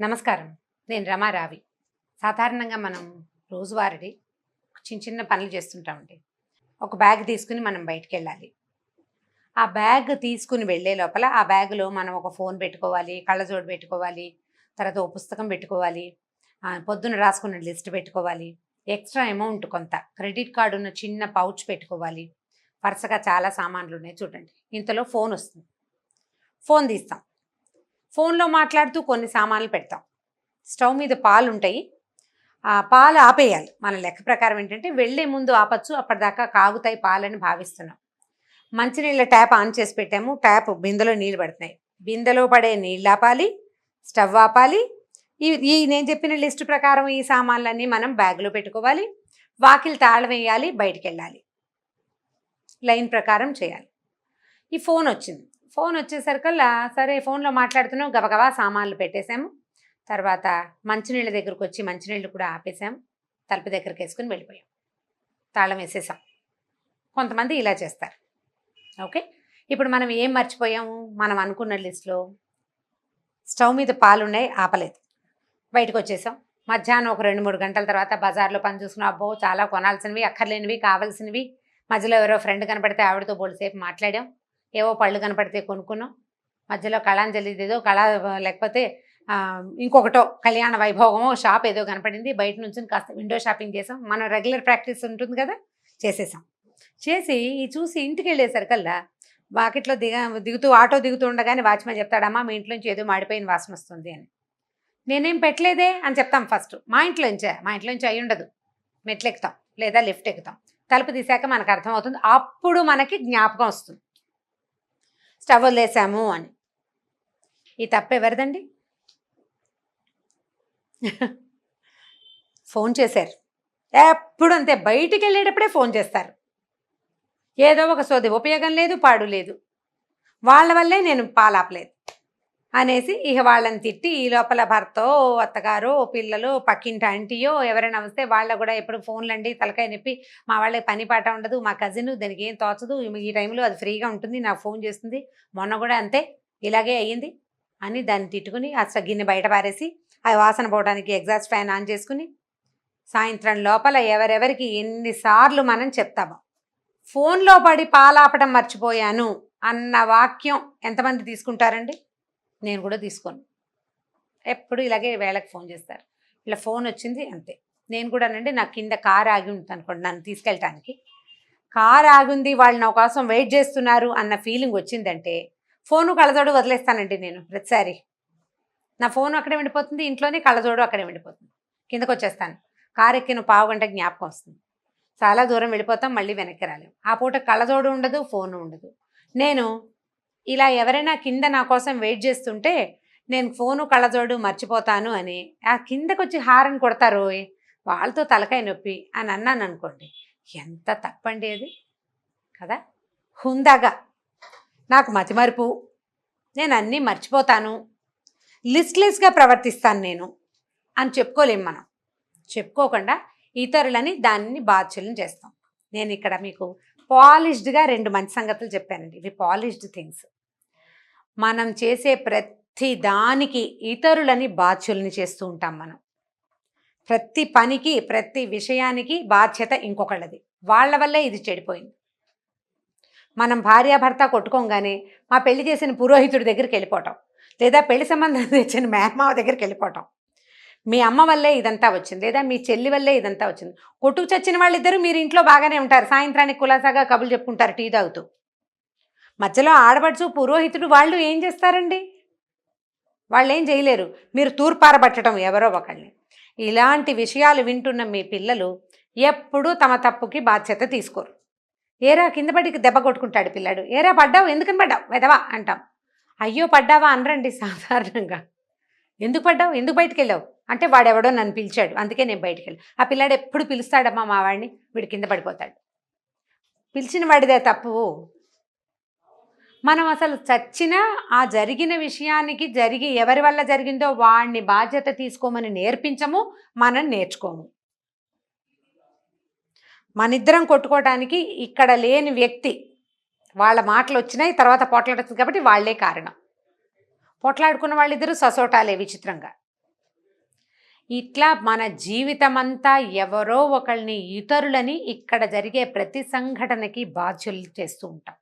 నమస్కారం. నేను రమారావి. సాధారణంగా మనం రోజువారీ చిన్న పనులు చేస్తుంటామండి. ఒక బ్యాగ్ తీసుకుని మనం బయటికెళ్ళాలి. ఆ బ్యాగ్ తీసుకుని వెళ్ళే లోపల ఆ బ్యాగ్‌లో మనం ఒక ఫోన్ పెట్టుకోవాలి, కళ్ళజోడు పెట్టుకోవాలి, తర్వాత ఓ పుస్తకం పెట్టుకోవాలి, పొద్దున రాసుకున్న లిస్ట్ పెట్టుకోవాలి, ఎక్స్‌ట్రా అమౌంట్ కొంత, క్రెడిట్ కార్డ్ ఉన్న చిన్న పౌచ్ పెట్టుకోవాలి. వరుసగా చాలా సామాన్లున్నాయి చూడండి. ఇంతలో ఫోనొస్తుంది. ఫోన్ తీస్తాం. ఫోన్‌లో మాట్లాడుతూ కొన్ని సామాన్లు పెడతాం. స్టవ్ మీద పాలుంటాయి. ఆ పాలు ఆపేయాలి. మన లెక్క ప్రకారం ఏంటంటే వెళ్ళే ముందు ఆపొచ్చు. అప్పటిదాకా కాగుతాయి పాలని భావిస్తున్నాం. మంచినీళ్ళ ట్యాప్ ఆన్ చేసి పెట్టాము. ట్యాప్ బిందెలో నీళ్ళు పడుతున్నాయి. బిందెలో పడే నీళ్ళు ఆపాలి. స్టవ్ ఆపాలి. ఈ ఈ నేను చెప్పిన లిస్ట్ ప్రకారం ఈ సామాన్లన్నీ మనం బ్యాగ్‌లో పెట్టుకోవాలి. వాకిలి తాళం వేయాలి. బయటికెళ్ళాలి. లైన్ ప్రకారం చేయాలి. ఈ ఫోనొచ్చింది. ఫోనొచ్చేసరికల్లా సరే ఫోన్‌లో మాట్లాడుతున్నాం గబగబా సామాన్లు పెట్టేసాము. తర్వాత మంచినీళ్ళ దగ్గరకొచ్చి మంచినీళ్ళు కూడా ఆపేసాం. తలుపు దగ్గరకేసుకొని వెళ్ళిపోయాం. తాళం వేసేసాం. కొంతమంది ఇలా చేస్తారు. ఓకే. ఇప్పుడు మనం ఏం మర్చిపోయాము? మనం అనుకున్న లిస్ట్‌లో స్టవ్ మీద పాలున్నాయి ఆపలేదు. బయటకొచ్చేసాం. మధ్యాహ్నం ఒక 2, 3 గంటల తర్వాత బజార్‌లో పని చూసుకున్నాం. అబ్బో! చాలా కొనాల్సినవి, అక్కర్లేనివి, కావాల్సినవి. మధ్యలో ఎవరో ఫ్రెండ్ కనపడితే ఆవిడతో బోలెడుసేపు మాట్లాడాం. ఏవో పళ్ళు కనపడితే కొనుక్కున్నాం. మధ్యలో కళాంజలిదేదో లేకపోతే ఇంకొకటో కళ్యాణ వైభోగమో షాప్ ఏదో కనపడింది. బయట నుంచొని కాస్త విండో షాపింగ్ చేసాం. మన రెగ్యులర్ ప్రాక్టీస్ ఉంటుంది కదా! చేసేసాం. చేసి చూసి ఇంటికెళ్ళేసరికల్లా వాకిట్లో దిగుతూ ఆటో దిగుతూ ఉండగానే వాచ్‌మెన్ చెప్తాడు, "అమ్మా మీ ఇంట్లో నుంచి ఏదో మాడిపోయిన వాసనొస్తుంది" అని. నేనేం పెట్టలేదే అని చెప్తాం ఫస్ట్. మా ఇంట్లోంచా? మా ఇంట్లోంచి అయ్యుండదు. మెట్లెక్కుతాం లేదా లిఫ్ట్ ఎక్కుతాం. తలుపు తీశాక మనకు అర్థమవుతుంది. అప్పుడు మనకి జ్ఞాపకం వస్తుంది. స్టవ్ వదిలేసాము అని. ఈ తప్పెవరిదండి? ఫోన్ చేశారు. ఎప్పుడు అంతే బయటికెళ్ళేటప్పుడే ఫోన్ చేస్తారు. ఏదో ఒక సోది ఉపయోగం లేదు, పాడు లేదు. వాళ్ళ వల్లే నేను పాలాపలేదు అనేసి ఇక వాళ్ళని తిట్టి ఈ లోపల భర్తో, అత్తగారో, పిల్లలు, పక్కింటి ఆంటీయో ఎవరైనా వస్తే వాళ్ళకు కూడా ఎప్పుడు ఫోన్లండి తలకాయ నొప్పి, మా వాళ్ళకి పని పాట ఉండదు, మా కజిన్ దానికి ఏం తోచదు, ఈ టైంలో అది ఫ్రీగా ఉంటుంది, నాకు ఫోన్ చేస్తుంది, మొన్న కూడా అంతే ఇలాగే అయ్యింది అని దాన్ని తిట్టుకుని అసలు గిన్నె బయట పారేసి ఆ వాసన పోవడానికి ఎగ్జాస్ట్ ఫ్యాన్ ఆన్ చేసుకుని సాయంత్రం లోపల ఎవరెవరికి ఎన్నిసార్లు మనం చెప్తామో. ఫోన్లో పడి పాలాపడం మర్చిపోయాను అన్న వాక్యం ఎంతమంది తీసుకుంటారండి? నేను కూడా తీసుకోను. ఎప్పుడు ఇలాగే వేళకి ఫోన్ చేస్తారు. ఇలా ఫోన్ వచ్చింది అంతే. నేను కూడానండి నాకు కింద కారు ఆగి ఉంటుంది అనుకోండి నన్ను తీసుకెళ్ళటానికి. కారు ఆగుంది వాళ్ళు నా కోసం వెయిట్ చేస్తున్నారు అన్న ఫీలింగ్ వచ్చిందంటే ఫోను కళ్ళజోడు వదిలేస్తానండి నేను ప్రతిసారి. నా ఫోను అక్కడే ఉండిపోతుంది. ఇంట్లోనే కళ్ళజోడు అక్కడే ఉండిపోతుంది. కిందకొచ్చేస్తాను. కారు ఎక్కిన పావుగంట జ్ఞాపకం వస్తుంది. చాలా దూరం వెళ్ళిపోతాం. మళ్ళీ వెనక్కి రాలేం. ఆ పూట కళ్ళజోడు ఉండదు, ఫోను ఉండదు. నేను ఇలా ఎవరైనా కింద నా కోసం వెయిట్ చేస్తుంటే నేను ఫోను కళ్ళజోడు మర్చిపోతాను అని ఆ కిందకొచ్చి హారన్ కొడతారోయ్ వాళ్ళతో తలకాయ నొప్పి అని అన్నాను అనుకోండి. ఎంత తప్పండి అది కదా! హుందాగా నాకు మతిమరుపు, నేను అన్నీ మర్చిపోతాను, లిస్ట్‌లెస్‌గా ప్రవర్తిస్తాను నేను అని చెప్పుకోలేం మనం. చెప్పుకోకుండా ఇతరులని దాన్ని బాధ్యులను చేస్తాం. నేను ఇక్కడ మీకు పాలిష్డ్‌గా 2 మంచి సంగతులు చెప్పానండి. ఇవి పాలిష్డ్ థింగ్స్. మనం చేసే ప్రతి దానికి ఇతరులని బాధ్యుల్ని చేస్తూ ఉంటాం మనం. ప్రతి పనికి, ప్రతి విషయానికి బాధ్యత ఇంకొకళ్ళది. వాళ్ళ వల్లే ఇది చెడిపోయింది. మనం భార్యాభర్త కొట్టుకోగానే మా పెళ్లి చేసిన పురోహితుడి దగ్గరికి వెళ్ళిపోవటం, లేదా పెళ్లి సంబంధం తెచ్చిన మేనమామ దగ్గరికి వెళ్ళిపోవటం. మీ అమ్మ వల్లే ఇదంతా వచ్చింది, లేదా మీ చెల్లి వల్లే ఇదంతా వచ్చింది. కొట్టుకు చచ్చిన వాళ్ళిద్దరూ మీరు ఇంట్లో బాగానే ఉంటారు. సాయంత్రానికి కులాసాగా కబుర్లు చెప్పుకుంటారు టీ తాగుతూ. మధ్యలో ఆడపడుచు పురోహితుడు వాళ్ళు ఏం చేస్తారండి? వాళ్ళేం చేయలేరు. మీరు తూర్పారబట్టడం ఎవరో ఒకళ్ళని. ఇలాంటి విషయాలు వింటున్న మీ పిల్లలు ఎప్పుడూ తమ తప్పుకి బాధ్యత తీసుకోరు. ఏరా కింద పడి దెబ్బ కొట్టుకుంటాడు పిల్లాడు. ఏరా పడ్డావు, ఎందుకని పడ్డావు వెధవా అంటాం. అయ్యో పడ్డావా అనరండి సాధారణంగా. ఎందుకు పడ్డావు, ఎందుకు బయటికెళ్ళావు అంటే వాడెవడో నన్ను పిలిచాడు అందుకే నేను బయటికెళ్ళాను. ఆ పిల్లాడు ఎప్పుడు పిలుస్తాడమ్మా మా వాడిని, వీడు కింద పడిపోతాడు. పిలిచిన వాడిదే తప్పు. మనం అసలు చచ్చినా ఆ జరిగిన విషయానికి ఎవరి వల్ల జరిగిందో వాడిని బాధ్యత తీసుకోమని నేర్పించము, మనం నేర్చుకోము. మనిద్దరం కొట్టుకోవటానికి ఇక్కడ లేని వ్యక్తి వాళ్ళ మాటలు వచ్చినాయి, తర్వాత పోట్లాడుతుంది కాబట్టి వాళ్లే కారణం. పోట్లాడుకున్న వాళ్ళిద్దరూ ససోటాలే విచిత్రంగా. ఇట్లా మన జీవితమంతా ఎవరో ఒకళ్ళని, ఇతరులని ఇక్కడ జరిగే ప్రతి సంఘటనకి బాధ్యులు చేస్తూ ఉంటాం.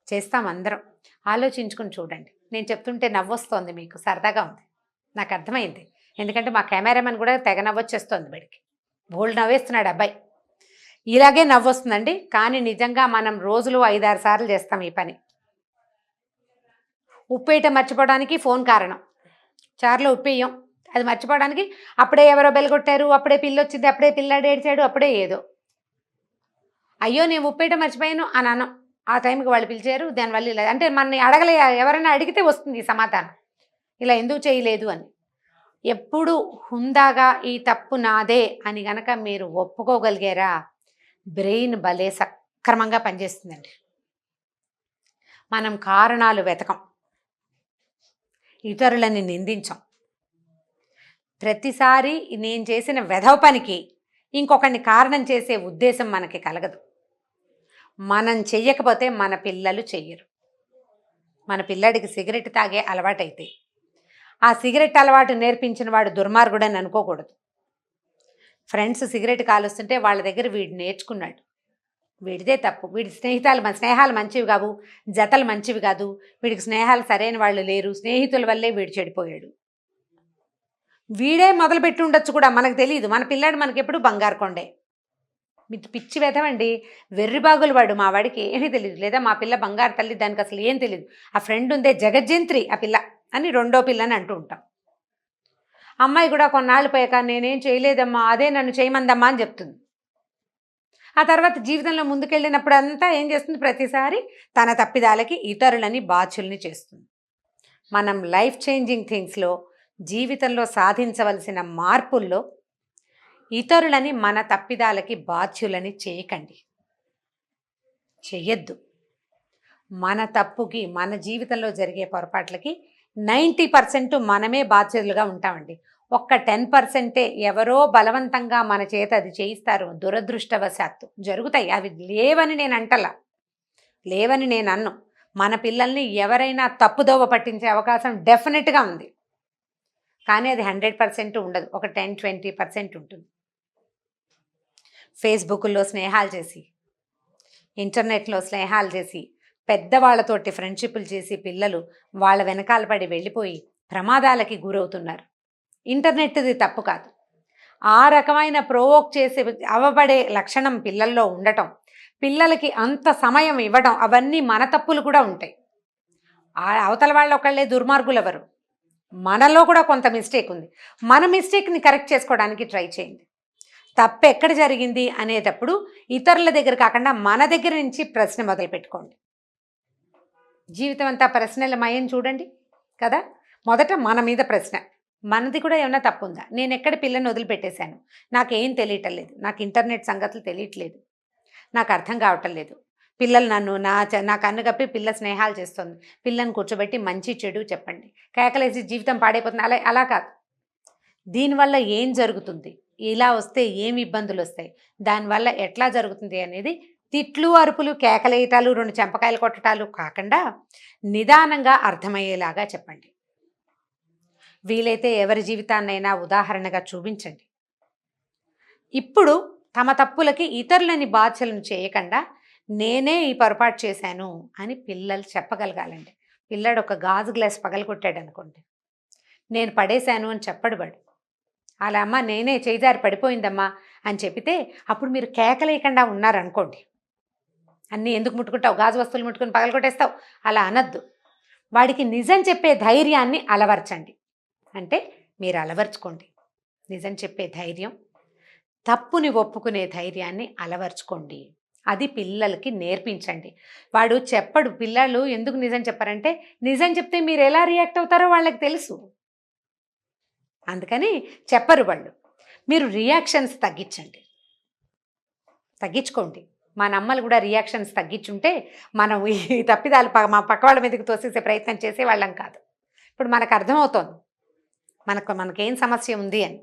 చేస్తాం అందరం. ఆలోచించుకుని చూడండి. నేను చెప్తుంటే నవ్వొస్తోంది మీకు, సరదాగా ఉంది, నాకు అర్థమైంది. ఎందుకంటే మా కెమెరామెన్ కూడా తెగ నవ్వొచ్చేస్తోంది బడికి, బోల్డ్ నవ్వేస్తున్నాడు అబ్బాయి. ఇలాగే నవ్వొస్తుందండి. కానీ నిజంగా మనం రోజులో 5-6 సార్లు చేస్తాం ఈ పని. ఉప్పేయటం మర్చిపోవడానికి ఫోన్ కారణం. చారులో ఉప్పేయం, అది మర్చిపోవడానికి అప్పుడే ఎవరో బెలగొట్టారు, అప్పుడే పిల్లొచ్చింది, అప్పుడే పిల్లాడు ఏడ్చాడు, అప్పుడే ఏదో. అయ్యో నేను ఉప్పేయటం మర్చిపోయాను అని అనం. ఆ టైంకి వాళ్ళు పిలిచారు, దానివల్ల ఇలా అంటే మనని అడగలే, ఎవరైనా అడిగితే వస్తుంది సమాధానం, ఇలా ఎందుకు చేయలేదు అని. ఎప్పుడు హుందాగా ఈ తప్పు నాదే అని గనక మీరు ఒప్పుకోగలిగారా, బ్రెయిన్ భలే సక్రమంగా పనిచేస్తుందండి. మనం కారణాలు వెతకం, ఇతరులని నిందించం. ప్రతిసారి నేను చేసిన వెధవ పనికి ఇంకొకరిని కారణం చేసే ఉద్దేశం మనకి కలగదు. మనం చెయ్యకపోతే మన పిల్లలు చెయ్యరు. మన పిల్లాడికి సిగరెట్ తాగే అలవాటైతే ఆ సిగరెట్ అలవాటు నేర్పించిన వాడు దుర్మార్గుడని అనుకోకూడదు. ఫ్రెండ్స్ సిగరెట్ కాలుస్తుంటే వాళ్ళ దగ్గర వీడు నేర్చుకున్నాడు, వీడిదే తప్పు, వీడి స్నేహాలు మంచివి కావు, జతలు మంచివి కాదు, వీడికి స్నేహాలు సరైన వాళ్ళు లేరు, స్నేహితుల వల్లే వీడు చెడిపోయాడు. వీడే మొదలుపెట్టి ఉండొచ్చు కూడా, మనకు తెలియదు. మన పిల్లాడు మనకెప్పుడు బంగారు కొండే. పిచ్చి వెధవండి, వెర్రిబాగులు వాడు. మా వాడికి ఏమీ తెలియదు, లేదా మా పిల్ల బంగారు తల్లి, దానికి అసలు ఏం తెలియదు. ఆ ఫ్రెండ్ ఉందే జగజ్జంత్రి ఆ పిల్ల అని రెండో పిల్లని అంటూ ఉంటాం. అమ్మాయి కూడా కొన్నాళ్ళు పోయాక నేనేం చేయలేదమ్మా, అదే నన్ను చేయమందమ్మా అని చెప్తుంది. ఆ తర్వాత జీవితంలో ముందుకెళ్ళినప్పుడు అంతా ఏం చేస్తుంది, ప్రతిసారి తన తప్పిదాలకి ఇతరులని బాధ్యుల్ని చేస్తుంది. మనం లైఫ్ చేంజింగ్ థింగ్స్లో, జీవితంలో సాధించవలసిన మార్పుల్లో ఇతరులని మన తప్పిదాలకి బాధ్యులని చేయకండి, చెయ్యొద్దు. మన తప్పుకి, మన జీవితంలో జరిగే పొరపాట్లకి 90% మనమే బాధ్యులుగా ఉంటామండి. ఒక్క 10% ఎవరో బలవంతంగా మన చేత అది చేయిస్తారు, దురదృష్టవశాత్తు జరుగుతాయి. అవి లేవని నేను అంటలా, లేవని నేను అన్ను. మన పిల్లల్ని ఎవరైనా తప్పుదోవ పట్టించే అవకాశం డెఫినెట్గా ఉంది. కానీ అది 100% ఉండదు, ఒక 10-20% ఉంటుంది. ఫేస్బుక్లో స్నేహాలు చేసి, ఇంటర్నెట్లో స్నేహాలు చేసి, పెద్దవాళ్లతోటి ఫ్రెండ్షిప్లు చేసి పిల్లలు వాళ్ళ వెనకాల పడి వెళ్ళిపోయి ప్రమాదాలకి గురవుతున్నారు. ఇంటర్నెట్ది తప్పు కాదు, ఆ రకమైన ప్రోవోక్ చేసి అవబడే లక్షణం పిల్లల్లో ఉండటం, పిల్లలకి అంత సమయం ఇవ్వడం, అవన్నీ మన తప్పులు కూడా ఉంటాయి. అవతల వాళ్ళు ఒకళ్ళే దుర్మార్గులు ఎవరు, మనలో కూడా కొంత మిస్టేక్ ఉంది. మన మిస్టేక్ని కరెక్ట్ చేసుకోవడానికి ట్రై చేయండి. తప్పు ఎక్కడ జరిగింది అనేటప్పుడు ఇతరుల దగ్గర కాకుండా మన దగ్గర నుంచి ప్రశ్న మొదలు పెట్టుకోండి. జీవితం అంతా ప్రశ్నలమయం చూడండి కదా. మొదట మన మీద ప్రశ్న, మనది కూడా ఏమైనా తప్పు ఉందా, నేను ఎక్కడ పిల్లని వదిలిపెట్టేశాను, నాకేం తెలియటం లేదు, నాకు ఇంటర్నెట్ సంగతులు తెలియట్లేదు, నాకు అర్థం కావటం లేదు, పిల్లలు నన్ను నా కన్ను కప్పి పిల్ల స్నేహాలు చేస్తుంది, పిల్లని కూర్చోబెట్టి మంచి చెడు చెప్పండి, కేకలేసి జీవితం పాడైపోతుంది, అలా కాదు. దీనివల్ల ఏం జరుగుతుంది, ఇలా వస్తే ఏమి ఇబ్బందులు వస్తాయి, దానివల్ల ఎట్లా జరుగుతుంది అనేది తిట్లు, అరుపులు, కేకలేయటాలు, 2 చెంపకాయలు కొట్టటాలు కాకుండా నిదానంగా అర్థమయ్యేలాగా చెప్పండి. వీలైతే ఎవరి జీవితాన్నైనా ఉదాహరణగా చూపించండి. ఇప్పుడు తమ తప్పులకి ఇతరులని బాధ్యులను చేయకుండా నేనే ఈ పొరపాటు చేశాను అని పిల్లలు చెప్పగలగాలండి. పిల్లాడు ఒక గాజు గ్లాస్ పగలగొట్టాడు అనుకోండి, నేను పడేశాను అని చెప్పడు వాడు. అలా అమ్మ నేనే చేయిదారి పడిపోయిందమ్మా అని చెప్తే అప్పుడు మీరు కేకలేయకుండా ఉన్నారనుకోండి, అన్నీ ఎందుకు ముట్టుకుంటావు, గాజు వస్తువులు ముట్టుకుని పగలగొట్టేస్తావు, అలా అనద్దు. వాడికి నిజం చెప్పే ధైర్యాన్ని అలవర్చండి. అంటే మీరు అలవర్చుకోండి నిజం చెప్పే ధైర్యం, తప్పుని ఒప్పుకునే ధైర్యాన్ని అలవర్చుకోండి. అది పిల్లలకి నేర్పించండి. వాడు చెప్పడు, పిల్లలు ఎందుకు నిజం చెప్పారంటే నిజం చెప్తే మీరు ఎలా రియాక్ట్ అవుతారో వాళ్ళకి తెలుసు, అందుకని చెప్పరు వాళ్ళు. మీరు రియాక్షన్స్ తగ్గించుకోండి. మన అమ్మలు కూడా రియాక్షన్స్ తగ్గించుంటే మనం ఈ తప్పిదాలు మా పక్క వాళ్ళ మీదకి తోసేసే ప్రయత్నం చేసేవాళ్ళం కాదు. ఇప్పుడు మనకు అర్థమవుతోంది మనకేం సమస్య ఉంది అని.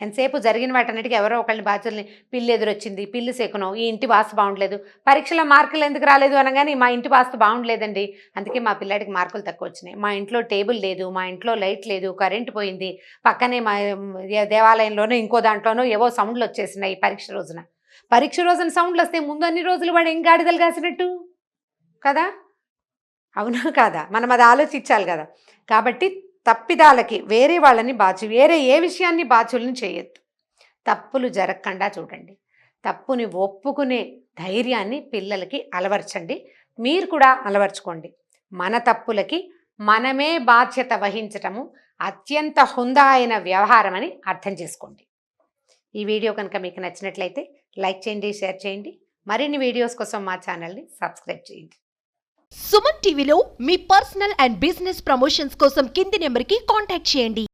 ఎంతసేపు జరిగిన వాటన్నిటికీ ఎవరో ఒకళ్ళని బాధ్యుల్ని పిల్లి ఎదురొచ్చింది, పిల్లి శకునం, ఈ ఇంటి వాస్తు బాగుండలేదు, పరీక్షలో మార్కులు ఎందుకు రాలేదు అనగానే మా ఇంటి వాస్తు బాగుండలేదండి, అందుకే మా పిల్లాడికి మార్కులు తక్కువ వచ్చినాయి, మా ఇంట్లో టేబుల్ లేదు, మా ఇంట్లో లైట్ లేదు, కరెంటు పోయింది, పక్కనే మా దేవాలయంలోనో ఇంకో దాంట్లోనో ఏవో సౌండ్లు వచ్చేసినాయి పరీక్ష రోజున. పరీక్ష రోజున సౌండ్లు వస్తే ముందు అన్ని రోజులు వాడు ఏం గాడిదలు కాసినట్టు కదా, అవునా కాదా? మనం అది ఆలోచించాలి కదా. కాబట్టి తప్పిదాలకి వేరే వాళ్ళని వేరే ఏ విషయాన్ని బాధ్యుల్ని చేయొద్దు. తప్పులు జరగకుండా చూడండి. తప్పుని ఒప్పుకునే ధైర్యాన్ని పిల్లలకి అలవర్చండి. మీరు కూడా అలవర్చుకోండి. మన తప్పులకి మనమే బాధ్యత వహించటము అత్యంత హుందా అయిన వ్యవహారం అని అర్థం చేసుకోండి. ఈ వీడియో కనుక మీకు నచ్చినట్లయితే లైక్ చేయండి, షేర్ చేయండి. మరిన్ని వీడియోస్ కోసం మా ఛానల్ని సబ్స్క్రైబ్ చేయండి. సుమన్ టీవీలో మీ పర్సనల్ అండ్ బిజినెస్ ప్రమోషన్స్ కోసం కింది నెంబర్కి కాంటాక్ట్ చేయండి.